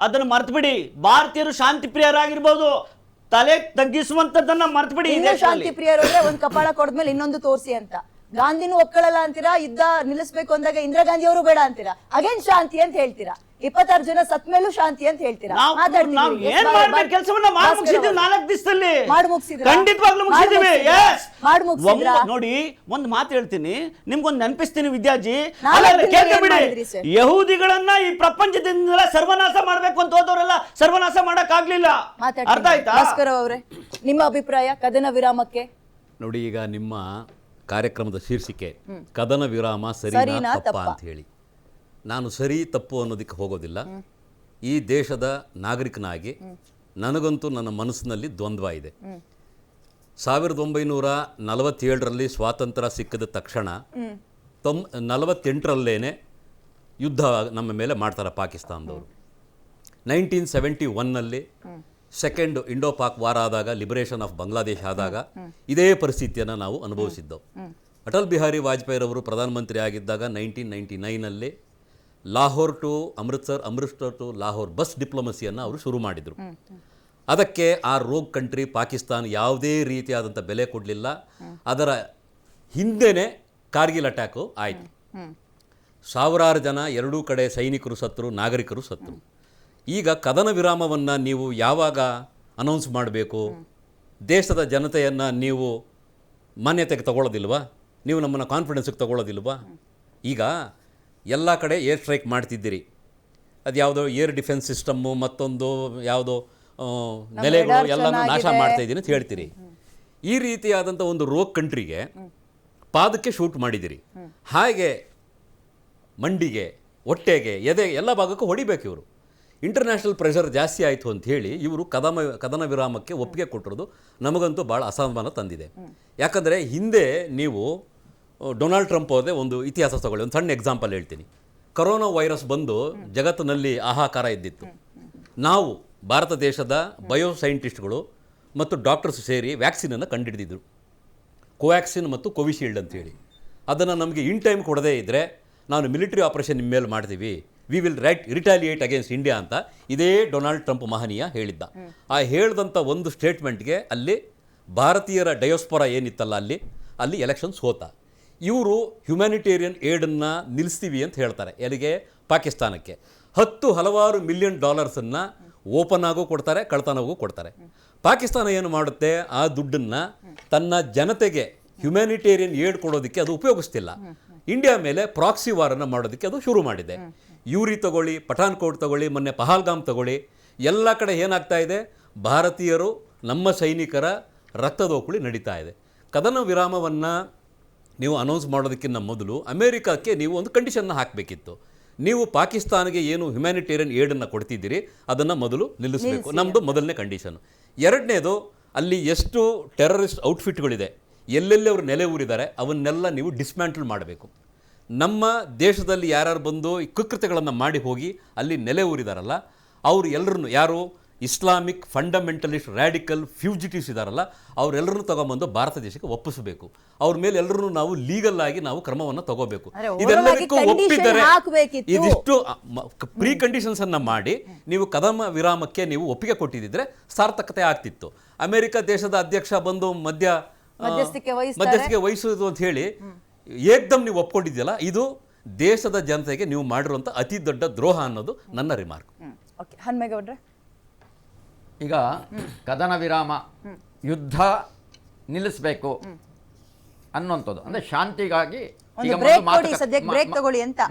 ಅದನ್ನ ಮರ್ತು ಬಿಡಿ. ಭಾರತೀಯರು ಶಾಂತಿ ಪ್ರಿಯರಾಗಿರ್ಬೋದು, ತಲೆ ತಗ್ಗಿಸುವಂತದನ್ನ ಮರ್ತು ಬಿಡಿ. ಶಾಂತಿ ಪ್ರಿಯರು ಅಂದ್ರೆ ಒಂದ್ ಕಪಾಳ ಕೊಡದ್ಮೇಲೆ ಇನ್ನೊಂದು ತೋರಿಸಿ ಅಂತ. ಗಾಂಧಿನೂ ಒಪ್ಕೊಳ್ಳಲ್ಲ ಅಂತೀರಾ, ಯುದ್ಧ ನಿಲ್ಲಿಸ್ಬೇಕು ಅಂದಾಗ ಇಂದಿರಾ ಗಾಂಧಿ ಅವರು ಬೇಡ ಅಂತೀರಾ, ಅಗೇನ್ ಶಾಂತಿ ಅಂತ ಹೇಳ್ತೀರಾ, 26 ಜನ ಸತ್ ಮೇಲೂ ಶಾಂತಿ ಅಂತ ಹೇಳ್ತೀರಾ. ನೋಡಿ, ಒಂದು ಮಾತು ಹೇಳ್ತೀನಿ, ನಿಮ್ಗೊಂದು ನೆನಪಿಸ್ತೀನಿ ವಿದ್ಯಾಜಿ. ಯಹೂದಿಗಳನ್ನ ಈ ಪ್ರಪಂಚದಿಂದ ಸರ್ವನಾಶ ಮಾಡ್ಬೇಕು ಅಂತ ಹೋದವರೆಲ್ಲ ಸರ್ವನಾಶ ಮಾಡಕ್ ಆಗ್ಲಿಲ್ಲ. ಅರ್ಥ ಆಯ್ತಾ? ಭಾಸ್ಕರ್ ಅವರೇ, ನಿಮ್ಮ ಅಭಿಪ್ರಾಯ ಕದನ ವಿರಾಮಕ್ಕೆ? ನೋಡಿ, ಈಗ ನಿಮ್ಮ ಕಾರ್ಯಕ್ರಮದ ಶೀರ್ಷಿಕೆ ಕದನ ವಿರಾಮ ಸರಿನಾ ತಪ್ಪ ಅಂತ ಹೇಳಿ, ನಾನು ಸರಿ ತಪ್ಪು ಅನ್ನೋದಕ್ಕೆ ಹೋಗೋದಿಲ್ಲ. ಈ ದೇಶದ ನಾಗರಿಕನಾಗಿ ನನಗಂತೂ ನನ್ನ ಮನಸ್ಸಿನಲ್ಲಿ ದ್ವಂದ್ವ ಇದೆ. 1947ರಲ್ಲಿ ಸ್ವಾತಂತ್ರ್ಯ ಸಿಕ್ಕಿದ ತಕ್ಷಣ 48ರಲ್ಲೇನೆ ಯುದ್ಧ ನಮ್ಮ ಮೇಲೆ ಮಾಡ್ತಾರೆ ಪಾಕಿಸ್ತಾನದವರು. 1971ನಲ್ಲಿ ಸೆಕೆಂಡ್ ಇಂಡೋ ಪಾಕ್ ವಾರ ಆದಾಗ, ಲಿಬರೇಷನ್ ಆಫ್ ಬಾಂಗ್ಲಾದೇಶ ಆದಾಗ ಇದೇ ಪರಿಸ್ಥಿತಿಯನ್ನು ನಾವು ಅನುಭವಿಸಿದ್ದೆವು. ಅಟಲ್ ಬಿಹಾರಿ ವಾಜಪೇಯಿರವರು ಪ್ರಧಾನಮಂತ್ರಿ ಆಗಿದ್ದಾಗ 1999ನಲ್ಲಿ Lahore to Amritsar, Amritsar to Lahore bus ಡಿಪ್ಲೊಮಸಿಯನ್ನು ಅವರು ಶುರು ಮಾಡಿದರು. ಅದಕ್ಕೆ ಆ ರೋಗ್ ಕಂಟ್ರಿ ಪಾಕಿಸ್ತಾನ ಯಾವುದೇ ರೀತಿಯಾದಂಥ ಬೆಲೆ ಕೊಡಲಿಲ್ಲ. ಅದರ ಹಿಂದೆನೇ ಕಾರ್ಗಿಲ್ ಅಟ್ಯಾಕು ಆಯಿತು. ಸಾವಿರಾರು ಜನ ಎರಡೂ ಕಡೆ ಸೈನಿಕರು ಸತ್ತರು, ನಾಗರಿಕರು ಸತ್ತರು. ಈಗ ಕದನ ವಿರಾಮವನ್ನು ನೀವು ಯಾವಾಗ ಅನೌನ್ಸ್ ಮಾಡಬೇಕು? ದೇಶದ ಜನತೆಯನ್ನು ನೀವು ಮಾನ್ಯತೆಗೆ ತಗೊಳ್ಳೋದಿಲ್ವಾ? ನೀವು ನಮ್ಮನ್ನು ಕಾನ್ಫಿಡೆನ್ಸಿಗೆ ತಗೊಳ್ಳೋದಿಲ್ವಾ? ಈಗ ಎಲ್ಲ ಕಡೆ ಏರ್ ಸ್ಟ್ರೈಕ್ ಮಾಡ್ತಿದ್ದೀರಿ, ಅದು ಯಾವುದೋ ಏರ್ ಡಿಫೆನ್ಸ್ ಸಿಸ್ಟಮ್ಮು, ಮತ್ತೊಂದು ಯಾವುದೋ ನೆಲೆಗಳು ಎಲ್ಲನೂ ನಾಶ ಮಾಡ್ತಾಯಿದ್ದೀನಿ ಅಂತ ಹೇಳ್ತೀರಿ. ಈ ರೀತಿಯಾದಂಥ ಒಂದು ರೋಗ್ ಕಂಟ್ರಿಗೆ ಪಾದಕ್ಕೆ ಶೂಟ್ ಮಾಡಿದ್ದೀರಿ, ಹಾಗೆ ಮಂಡಿಗೆ, ಹೊಟ್ಟೆಗೆ, ಎದೆ ಎಲ್ಲ ಭಾಗಕ್ಕೂ ಹೊಡಿಬೇಕು. ಇವರು ಇಂಟರ್ನ್ಯಾಷನಲ್ ಪ್ರೆಷರ್ ಜಾಸ್ತಿ ಆಯಿತು ಅಂತ ಹೇಳಿ ಇವರು ಕದನ ವಿರಾಮಕ್ಕೆ ಒಪ್ಪಿಗೆ ಕೊಟ್ಟಿರೋದು ನಮಗಂತೂ ಭಾಳ ಅಸಮಾಧಾನ ತಂದಿದೆ. ಯಾಕಂದರೆ ಹಿಂದೆ ನೀವು ಡೊನಾಲ್ಡ್ ಟ್ರಂಪ್ ಅವರದೇ ಒಂದು ಇತಿಹಾಸ ತಗೊಳ್ಳಿ, ಒಂದು ಸಣ್ಣ ಎಕ್ಸಾಂಪಲ್ ಹೇಳ್ತೀನಿ. ಕೊರೋನಾ ವೈರಸ್ ಬಂದು ಜಗತ್ತಿನಲ್ಲಿ ಹಾಹಾಕಾರ ಇದ್ದಿತ್ತು. ನಾವು ಭಾರತ ದೇಶದ ಬಯೋ ಸೈಂಟಿಸ್ಟ್ಗಳು ಮತ್ತು ಡಾಕ್ಟರ್ಸ್ ಸೇರಿ ವ್ಯಾಕ್ಸಿನನ್ನು ಕಂಡುಹಿಡಿದಿದ್ರು, ಕೋವ್ಯಾಕ್ಸಿನ್ ಮತ್ತು ಕೋವಿಶೀಲ್ಡ್ ಅಂತೇಳಿ. ಅದನ್ನು ನಮಗೆ ಇನ್ ಟೈಮ್ ಕೊಡದೇ ಇದ್ದರೆ ನಾನು ಮಿಲಿಟರಿ ಆಪರೇಷನ್ ನಿಮ್ಮ ಮೇಲೆ ಮಾಡ್ತೀವಿ, we will retaliate against India ಅಂತ ಇದೇ ಡೊನಾಲ್ಡ್ ಟ್ರಂಪ್ ಮಹನೀಯ ಹೇಳಿದ್ದ. ಆ ಹೇಳಿದಂಥ ಒಂದು ಸ್ಟೇಟ್ಮೆಂಟ್ಗೆ ಅಲ್ಲಿ ಭಾರತೀಯರ ಡಯೋಸ್ಪೊರಾ ಏನಿತ್ತಲ್ಲ ಅಲ್ಲಿ ಎಲೆಕ್ಷನ್ಸ್ ಹೋತ. ಇವರು ಹ್ಯುಮ್ಯಾನಿಟೇರಿಯನ್ ಏಡನ್ನು ನಿಲ್ಲಿಸ್ತೀವಿ ಅಂತ ಹೇಳ್ತಾರೆ. ಎಲ್ಲಿಗೆ? ಪಾಕಿಸ್ತಾನಕ್ಕೆ. ಹಲವಾರು $1,000,000 ಓಪನ್ ಆಗು ಕೊಡ್ತಾರೆ, ಕಳ್ತನಗೂ ಕೊಡ್ತಾರೆ. ಪಾಕಿಸ್ತಾನ ಏನು ಮಾಡುತ್ತೆ? ಆ ದುಡ್ಡನ್ನು ತನ್ನ ಜನತೆಗೆ ಹ್ಯುಮ್ಯಾನಿಟೇರಿಯನ್ ಏಡ್ ಕೊಡೋದಕ್ಕೆ ಅದು ಉಪಯೋಗಿಸ್ತಿಲ್ಲ. ಇಂಡಿಯಾ ಮೇಲೆ ಪ್ರಾಕ್ಸಿ ವಾರನ್ನು ಮಾಡೋದಕ್ಕೆ ಅದು ಶುರು ಮಾಡಿದೆ. ಯೂರಿ ತಗೊಳ್ಳಿ, ಪಠಾನ್ಕೋಟ್ ತಗೊಳ್ಳಿ, ಮೊನ್ನೆ ಪಹಲ್ಗಾಮ್ ತಗೊಳ್ಳಿ, ಎಲ್ಲ ಕಡೆ ಏನಾಗ್ತಾ ಇದೆ? ಭಾರತೀಯರು, ನಮ್ಮ ಸೈನಿಕರ ರಕ್ತದೋಕುಳಿ ನಡೀತಾ ಇದೆ. ಕದನ ವಿರಾಮವನ್ನು ನೀವು ಅನೌನ್ಸ್ ಮಾಡೋದಕ್ಕಿಂತ ಮೊದಲು ಅಮೇರಿಕಕ್ಕೆ ನೀವು ಒಂದು ಕಂಡೀಷನ್ನ ಹಾಕಬೇಕಿತ್ತು. ನೀವು ಪಾಕಿಸ್ತಾನಿಗೆ ಏನು ಹ್ಯುಮ್ಯಾನಿಟೇರಿಯನ್ ಏಡನ್ನು ಕೊಡ್ತಿದ್ದೀರಿ ಅದನ್ನು ಮೊದಲು ನಿಲ್ಲಿಸಬೇಕು. ನಮ್ಮದು ಮೊದಲನೇ ಕಂಡೀಷನ್. ಎರಡನೇದು, ಅಲ್ಲಿ ಎಷ್ಟು ಟೆರರಿಸ್ಟ್ ಔಟ್ಫಿಟ್ಗಳಿದೆ, ಎಲ್ಲೆಲ್ಲಿ ಅವರು ನೆಲೆ ಊರಿದ್ದಾರೆ ಅವನ್ನೆಲ್ಲ ನೀವು ಡಿಸ್ಮ್ಯಾಂಟಲ್ ಮಾಡಬೇಕು. ನಮ್ಮ ದೇಶದಲ್ಲಿ ಯಾರ್ಯಾರು ಬಂದು ಈ ಕುಕೃತ್ಯಗಳನ್ನು ಮಾಡಿ ಹೋಗಿ ಅಲ್ಲಿ ನೆಲೆ ಊರಿದಾರಲ್ಲ ಅವರು ಎಲ್ಲರನ್ನು, ಯಾರು ಇಸ್ಲಾಮಿಕ್ ಫಂಡಮೆಂಟಲಿಸ್ಟ್ ರ್ಯಾಡಿಕಲ್ ಫ್ಯೂಜಿಟಿವ್ಸ್ ಇದಾರಲ್ಲ ಅವರೆಲ್ಲರನ್ನು ತಗೊಂಬಂದು ಭಾರತ ದೇಶಕ್ಕೆ ಒಪ್ಪಿಸಬೇಕು. ಅವ್ರ ಮೇಲೆ ಎಲ್ಲರೂ ನಾವು ಲೀಗಲ್ ಆಗಿ ನಾವು ಕ್ರಮವನ್ನು ತಗೋಬೇಕು. ಇದೆಲ್ಲದಕ್ಕೂ ಒಪ್ಪಿದರೆ ಇದಿಷ್ಟು ಪ್ರೀ ಕಂಡೀಷನ್ಸ್ ಅನ್ನ ಮಾಡಿ ನೀವು ಕದನ ವಿರಾಮಕ್ಕೆ ನೀವು ಒಪ್ಪಿಗೆ ಕೊಟ್ಟಿದ್ದರೆ ಸಾರ್ಥಕತೆ ಆಗ್ತಿತ್ತು. ಅಮೆರಿಕ ದೇಶದ ಅಧ್ಯಕ್ಷ ಬಂದು ಮಧ್ಯಸ್ಥಿಕೆ ವಹಿಸುವುದು ಅಂತ ಹೇಳಿ ಏಕ್ದಮ್ ನೀವು ಒಪ್ಕೊಂಡಿದ್ಯಲ್ಲ, ಇದು ದೇಶದ ಜನತೆಗೆ ನೀವು ಮಾಡಿರುವಂಥ ಅತಿ ದೊಡ್ಡ ದ್ರೋಹ ಅನ್ನೋದು ನನ್ನ ರಿಮಾರ್ಕ್. ಹನುಮೇಗೌಡ್ರೆ, ಈಗ ಕದನ ವಿರಾಮ, ಯುದ್ಧ ನಿಲ್ಲಿಸಬೇಕು ಅನ್ನುವಂಥದ್ದು ಅಂದರೆ ಶಾಂತಿಗಾಗಿ ಈಗ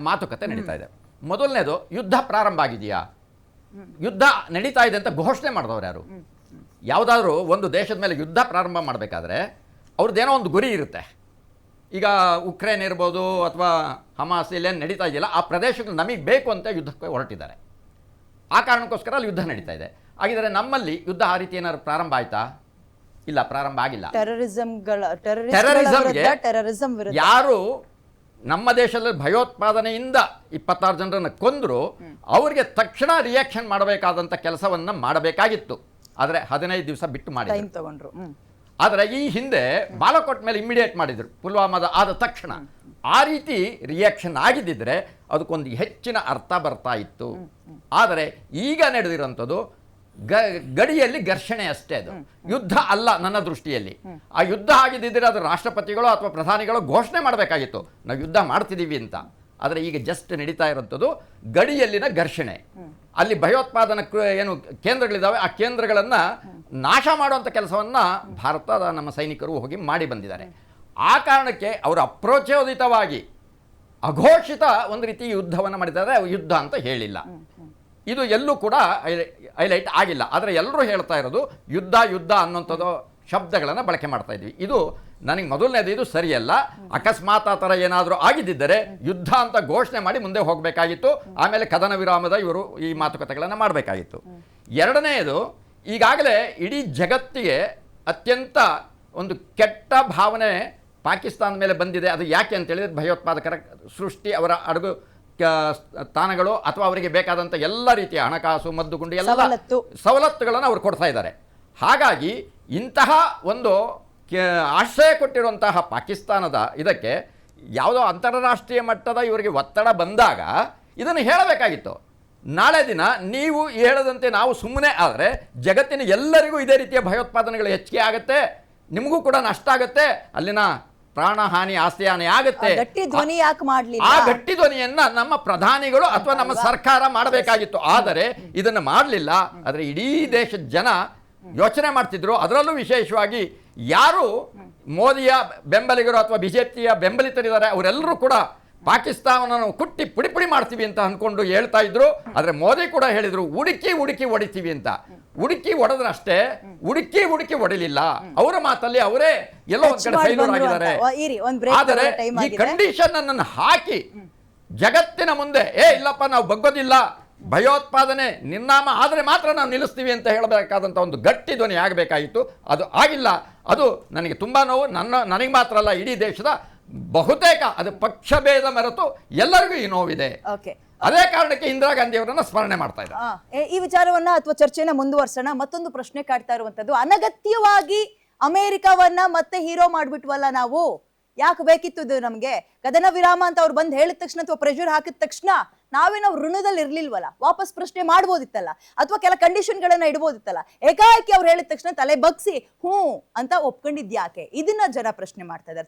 ಮಾತುಕತೆ ನಡೀತಾ ಇದೆ. ಮೊದಲನೇದು, ಯುದ್ಧ ಪ್ರಾರಂಭ ಆಗಿದೆಯಾ, ಯುದ್ಧ ನಡೀತಾ ಇದೆ ಅಂತ ಘೋಷಣೆ ಮಾಡಿದವರು ಯಾರು? ಯಾವುದಾದ್ರೂ ಒಂದು ದೇಶದ ಮೇಲೆ ಯುದ್ಧ ಪ್ರಾರಂಭ ಮಾಡಬೇಕಾದ್ರೆ ಅವ್ರದ್ದೇನೋ ಒಂದು ಗುರಿ ಇರುತ್ತೆ. ಈಗ ಉಕ್ರೇನ್ ಇರ್ಬೋದು ಅಥವಾ ಹಮಾಸ್ ಇಲ್ಲೇನು ನಡೀತಾ ಇದೆಯಲ್ಲ, ಆ ಪ್ರದೇಶಗಳು ನಮಗೆ ಬೇಕು ಅಂತ ಯುದ್ಧಕ್ಕೆ ಹೊರಟಿದ್ದಾರೆ. ಆ ಕಾರಣಕ್ಕೋಸ್ಕರ ಅಲ್ಲಿ ಯುದ್ಧ ನಡೀತಾ ಇದೆ. ಹಾಗಿದ್ರೆ ನಮ್ಮಲ್ಲಿ ಯುದ್ಧ ಆ ರೀತಿ ಏನಾದ್ರು ಪ್ರಾರಂಭ ಆಯ್ತಾ? ಇಲ್ಲ, ಪ್ರಾರಂಭ ಆಗಿಲ್ಲ. ಟೆರರಿಸಂಗೆ ಯಾರು ನಮ್ಮ ದೇಶದಲ್ಲಿ ಭಯೋತ್ಪಾದನೆಯಿಂದ 26 ಜನರನ್ನು ಕೊಂದ್ರು ಅವರಿಗೆ ತಕ್ಷಣ ರಿಯಾಕ್ಷನ್ ಮಾಡಬೇಕಾದಂಥ ಕೆಲಸವನ್ನ ಮಾಡಬೇಕಾಗಿತ್ತು. ಆದರೆ 15 ದಿವಸ ಬಿಟ್ಟು ಮಾಡಿದ್ರು. ಆದರೆ ಈ ಹಿಂದೆ ಬಾಲಕೋಟ್ ಮೇಲೆ ಇಮ್ಮಿಡಿಯೇಟ್ ಮಾಡಿದ್ರು, ಪುಲ್ವಾಮಾದ ಆದ ತಕ್ಷಣ. ಆ ರೀತಿ ರಿಯಾಕ್ಷನ್ ಆಗಿದ್ದಿದ್ರೆ ಅದಕ್ಕೊಂದು ಹೆಚ್ಚಿನ ಅರ್ಥ ಬರ್ತಾ ಇತ್ತು. ಆದರೆ ಈಗ ನಡೆದಿರೋಂಥದ್ದು ಗಡಿಯಲ್ಲಿ ಘರ್ಷಣೆ ಅಷ್ಟೇ, ಅದು ಯುದ್ಧ ಅಲ್ಲ ನನ್ನ ದೃಷ್ಟಿಯಲ್ಲಿ. ಆ ಯುದ್ಧ ಆಗಿದ್ದಿದ್ರೆ ಅದು ರಾಷ್ಟ್ರಪತಿಗಳು ಅಥವಾ ಪ್ರಧಾನಿಗಳು ಘೋಷಣೆ ಮಾಡಬೇಕಾಗಿತ್ತು, ನಾವು ಯುದ್ಧ ಮಾಡ್ತಿದ್ದೀವಿ ಅಂತ. ಆದರೆ ಈಗ ಜಸ್ಟ್ ನಡೀತಾ ಇರೋಂಥದ್ದು ಗಡಿಯಲ್ಲಿನ ಘರ್ಷಣೆ. ಅಲ್ಲಿ ಭಯೋತ್ಪಾದನಾ ಏನು ಕೇಂದ್ರಗಳಿದ್ದಾವೆ, ಆ ಕೇಂದ್ರಗಳನ್ನು ನಾಶ ಮಾಡುವಂಥ ಕೆಲಸವನ್ನು ಭಾರತದ ನಮ್ಮ ಸೈನಿಕರು ಹೋಗಿ ಮಾಡಿ ಬಂದಿದ್ದಾರೆ. ಆ ಕಾರಣಕ್ಕೆ ಅವರು ಅಪ್ರೋಚೋದಿತವಾಗಿ ಅಘೋಷಿತ ಒಂದು ರೀತಿ ಯುದ್ಧವನ್ನು ಮಾಡಿದ್ದಾರೆ, ಯುದ್ಧ ಅಂತ ಹೇಳಿಲ್ಲ. ಇದು ಎಲ್ಲೂ ಕೂಡ ಹೈಲೈಟ್ ಆಗಿಲ್ಲ. ಆದರೆ ಎಲ್ಲರೂ ಹೇಳ್ತಾ ಇರೋದು ಯುದ್ಧ ಯುದ್ಧ ಅನ್ನೋಂಥದ್ದು ಶಬ್ದಗಳನ್ನು ಬಳಕೆ ಮಾಡ್ತಾ ಇದ್ವಿ. ಇದು ನನಗೆ ಮೊದಲನೇದು ಇದು ಸರಿಯಲ್ಲ. ಅಕಸ್ಮಾತ್ ಆ ಥರ ಏನಾದರೂ ಆಗಿದ್ದರೆ ಯುದ್ಧ ಅಂತ ಘೋಷಣೆ ಮಾಡಿ ಮುಂದೆ ಹೋಗಬೇಕಾಗಿತ್ತು. ಆಮೇಲೆ ಕದನ ವಿರಾಮದ ಇವರು ಈ ಮಾತುಕತೆಗಳನ್ನು ಮಾಡಬೇಕಾಗಿತ್ತು. ಎರಡನೆಯದು, ಈಗಾಗಲೇ ಇಡೀ ಜಗತ್ತಿಗೆ ಅತ್ಯಂತ ಒಂದು ಕೆಟ್ಟ ಭಾವನೆ ಪಾಕಿಸ್ತಾನ ಮೇಲೆ ಬಂದಿದೆ. ಅದು ಯಾಕೆ ಅಂತೇಳಿದ್ರೆ ಭಯೋತ್ಪಾದಕರ ಸೃಷ್ಟಿ, ಅವರ ಅಡುಗು ತಾಣಗಳು ಅಥವಾ ಅವರಿಗೆ ಬೇಕಾದಂಥ ಎಲ್ಲ ರೀತಿಯ ಹಣಕಾಸು, ಮದ್ದುಗುಂಡು ಎಲ್ಲ ಸವಲತ್ತುಗಳನ್ನು ಅವರು ಕೊಡ್ತಾ ಇದ್ದಾರೆ. ಹಾಗಾಗಿ ಇಂತಹ ಒಂದು ಆಶ್ರಯ ಕೊಟ್ಟಿರುವಂತಹ ಪಾಕಿಸ್ತಾನದ ಇದಕ್ಕೆ ಯಾವುದೋ ಅಂತಾರಾಷ್ಟ್ರೀಯ ಮಟ್ಟದ ಇವರಿಗೆ ಒತ್ತಡ ಬಂದಾಗ ಇದನ್ನು ಹೇಳಬೇಕಾಗಿತ್ತು. ನಾಳೆ ದಿನ ನೀವು ಹೇಳದಂತೆ ನಾವು ಸುಮ್ಮನೆ ಆದರೆ ಜಗತ್ತಿನ ಎಲ್ಲರಿಗೂ ಇದೇ ರೀತಿಯ ಭಯೋತ್ಪಾದನೆಗಳು ಹೆಚ್ಚಿಗೆ ಆಗುತ್ತೆ, ನಿಮಗೂ ಕೂಡ ನಷ್ಟ ಆಗುತ್ತೆ, ಅಲ್ಲಿನ ಪ್ರಾಣಹಾನಿ, ಆಸ್ತಿ ಹಾನಿ ಆಗುತ್ತೆ. ಆ ಗಟ್ಟಿ ಧ್ವನಿಯನ್ನ ನಮ್ಮ ಪ್ರಧಾನಿಗಳು ಅಥವಾ ನಮ್ಮ ಸರ್ಕಾರ ಮಾಡಬೇಕಾಗಿತ್ತು. ಆದರೆ ಇದನ್ನು ಮಾಡಲಿಲ್ಲ. ಆದರೆ ಇಡೀ ದೇಶದ ಜನ ಯೋಚನೆ ಮಾಡ್ತಿದ್ರು. ಅದರಲ್ಲೂ ವಿಶೇಷವಾಗಿ ಯಾರು ಮೋದಿಯ ಬೆಂಬಲಿಗರು ಅಥವಾ ಬಿಜೆಪಿಯ ಬೆಂಬಲಿತರಿದ್ದಾರೆ ಅವರೆಲ್ಲರೂ ಕೂಡ ಪಾಕಿಸ್ತಾನವನ್ನು ಕುಟ್ಟಿ ಪುಡಿ ಪುಡಿ ಮಾಡ್ತೀವಿ ಅಂತ ಅಂದ್ಕೊಂಡು ಹೇಳ್ತಾ ಇದ್ರು. ಆದರೆ ಮೋದಿ ಕೂಡ ಹೇಳಿದ್ರು ಹುಡುಕಿ ಹೊಡಿತೀವಿ ಅಂತ. ಹುಡುಕಿ ಹೊಡೆದ್ರಷ್ಟೇ, ಹುಡುಕಿ ಹೊಡಿಲಿಲ್ಲ. ಅವರ ಮಾತಲ್ಲಿ ಅವರೇ ಎಲ್ಲೋ ಒಂದ್ ಕಡೆ ಫೈಲೂರ್ ಆಗಿದ್ದಾರೆ. ಆದರೆ ಈ ಕಂಡೀಷನ್ ಅನ್ನು ಹಾಕಿ ಜಗತ್ತಿನ ಮುಂದೆ ಇಲ್ಲಪ್ಪ ನಾವು ಬಗ್ಗೋದಿಲ್ಲ, ಭಯೋತ್ಪಾದನೆ ನಿರ್ನಾಮ ಆದರೆ ಮಾತ್ರ ನಾವು ನಿಲ್ಲಿಸ್ತೀವಿ ಅಂತ ಹೇಳಬೇಕಾದಂಥ ಒಂದು ಗಟ್ಟಿ ಧ್ವನಿ ಆಗಬೇಕಾಗಿತ್ತು. ಅದು ಆಗಿಲ್ಲ. ಅದು ನನಗೆ ತುಂಬ ನೋವು. ನನಗೆ ಮಾತ್ರ ಅಲ್ಲ, ಇಡೀ ದೇಶದ ಬಹುತೇಕ ಅದು ಪಕ್ಷಭೇದ ಮೆರೆತು ಎಲ್ಲರಿಗೂ ಈ ನೋವಿದೆ. ಅದೇ ಕಾರಣಕ್ಕೆ ಇಂದಿರಾ ಗಾಂಧಿ ಅವರನ್ನ ಸ್ಮರಣೆ ಮಾಡ್ತಾ ಇದ್ದಾರೆ. ಈ ವಿಚಾರವನ್ನ ಅಥವಾ ಚರ್ಚೆನ ಮುಂದುವರ್ಸೋಣ. ಮತ್ತೊಂದು ಪ್ರಶ್ನೆ ಕಾಡ್ತಾ ಇರುವಂತದ್ದು, ಅನಗತ್ಯವಾಗಿ ಅಮೆರಿಕವನ್ನ ಮತ್ತೆ ಹೀರೋ ಮಾಡ್ಬಿಟ್ವಲ್ಲ ನಾವು, ಯಾಕೆ ಬೇಕಿತ್ತು ಇದು ನಮ್ಗೆ? ಕದನ ವಿರಾಮ ಅಂತ ಅವ್ರು ಬಂದು ಹೇಳಿದ ತಕ್ಷಣ ಅಥವಾ ಪ್ರೆಷರ್ ಹಾಕಿದ ತಕ್ಷಣ ನಾವು ಋಣದಲ್ಲಿ ಇರ್ಲಿಲ್ವಲ್ಲ, ವಾಪಸ್ ಪ್ರಶ್ನೆ ಮಾಡ್ಬೋದಿತ್ತಲ್ಲ, ಅಥವಾ ಕೆಲ ಕಂಡೀಷನ್ಗಳನ್ನ ಇಡ್ಬೋದಿತ್ತಲ್ಲ. ಏಕಾಏಕಿ ಅವ್ರು ಹೇಳಿದ ತಕ್ಷಣ ತಲೆ ಬಗ್ಸಿ ಹ್ಞೂ ಅಂತ ಒಪ್ಕೊಂಡಿದ್ಯಾಕೆ? ಇದನ್ನ ಜನ ಪ್ರಶ್ನೆ ಮಾಡ್ತಾ ಇದ್ದಾರೆ.